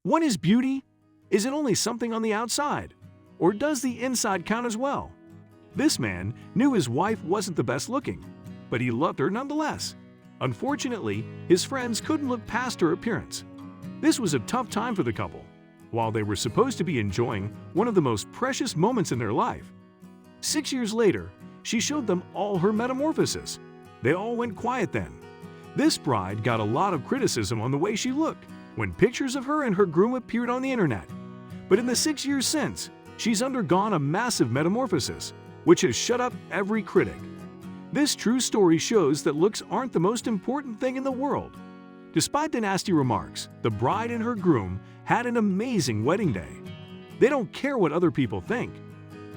What is beauty? Is it only something on the outside? Or does the inside count as well? This man knew his wife wasn't the best looking, but he loved her nonetheless. Unfortunately, his friends couldn't look past her appearance. This was a tough time for the couple, while they were supposed to be enjoying one of the most precious moments in their life. 6 years later, she showed them all her metamorphosis. They all went quiet then. This bride got a lot of criticism on the way she looked when pictures of her and her groom appeared on the internet. But in the 6 years since, she's undergone a massive metamorphosis, which has shut up every critic. This true story shows that looks aren't the most important thing in the world. Despite the nasty remarks, the bride and her groom had an amazing wedding day. They don't care what other people think.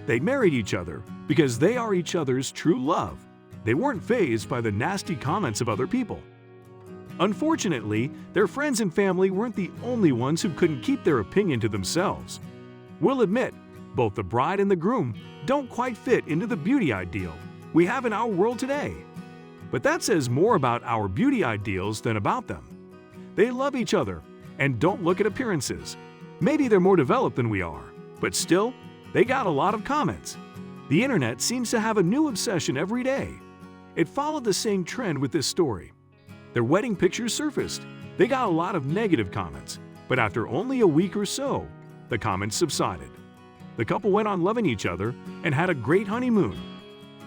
They married each other because they are each other's true love. They weren't fazed by the nasty comments of other people. Unfortunately, their friends and family weren't the only ones who couldn't keep their opinion to themselves. We'll admit, both the bride and the groom don't quite fit into the beauty ideal we have in our world today. But that says more about our beauty ideals than about them. They love each other and don't look at appearances. Maybe they're more developed than we are, but still, they got a lot of comments. The internet seems to have a new obsession every day. It followed the same trend with this story. Their wedding pictures surfaced. They got a lot of negative comments, but after only a week or so, the comments subsided. The couple went on loving each other and had a great honeymoon.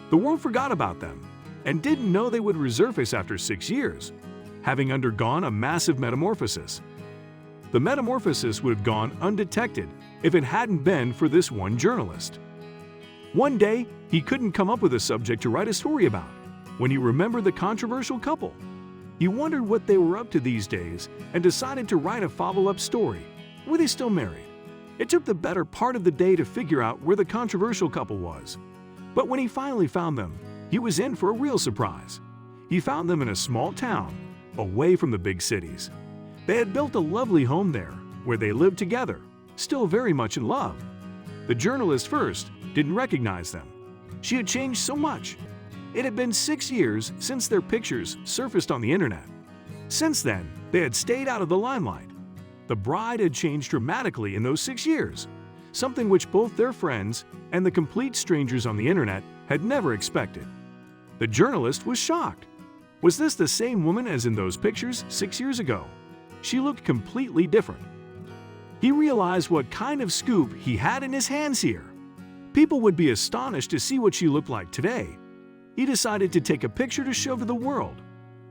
The world forgot about them and didn't know they would resurface after 6 years, having undergone a massive metamorphosis. The metamorphosis would have gone undetected if it hadn't been for this one journalist. One day, he couldn't come up with a subject to write a story about when he remembered the controversial couple. He wondered what they were up to these days and decided to write a follow-up story. Were they still married? It took the better part of the day to figure out where the controversial couple was. But when he finally found them, he was in for a real surprise. He found them in a small town, away from the big cities. They had built a lovely home there, where they lived together, still very much in love. The journalist first didn't recognize them. She had changed so much. It had been 6 years since their pictures surfaced on the internet. Since then, they had stayed out of the limelight. The bride had changed dramatically in those 6 years, something which both their friends and the complete strangers on the internet had never expected. The journalist was shocked. Was this the same woman as in those pictures 6 years ago? She looked completely different. He realized what kind of scoop he had in his hands here. People would be astonished to see what she looked like today. He decided to take a picture to show to the world.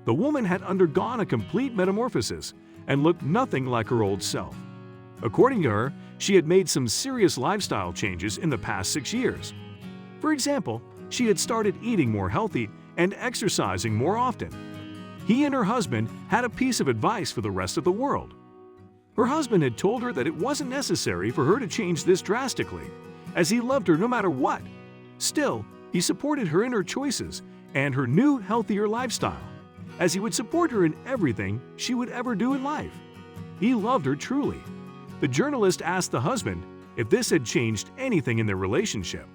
The woman had undergone a complete metamorphosis and looked nothing like her old self. According to her, she had made some serious lifestyle changes in the past 6 years. For example, she had started eating more healthy and exercising more often. He and her husband had a piece of advice for the rest of the world. Her husband had told her that it wasn't necessary for her to change this drastically, as he loved her no matter what. Still, he supported her in her choices and her new, healthier lifestyle, as he would support her in everything she would ever do in life. He loved her truly. The journalist asked the husband if this had changed anything in their relationship.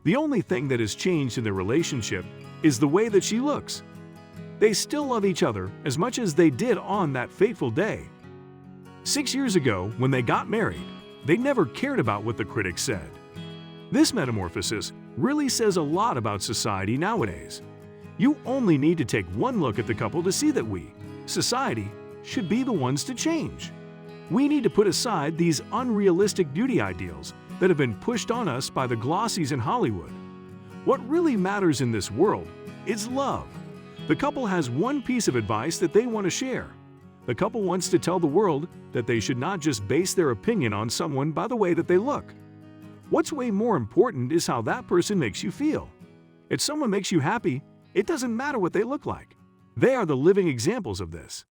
The only thing that has changed in their relationship is the way that she looks. They still love each other as much as they did on that fateful day. 6 years ago, when they got married, they never cared about what the critics said. This metamorphosis really says a lot about society nowadays. You only need to take one look at the couple to see that we, society, should be the ones to change. We need to put aside these unrealistic beauty ideals that have been pushed on us by the glossies in Hollywood. What really matters in this world is love. The couple has one piece of advice that they want to share. The couple wants to tell the world that they should not just base their opinion on someone by the way that they look. What's way more important is how that person makes you feel. If someone makes you happy, it doesn't matter what they look like. They are the living examples of this.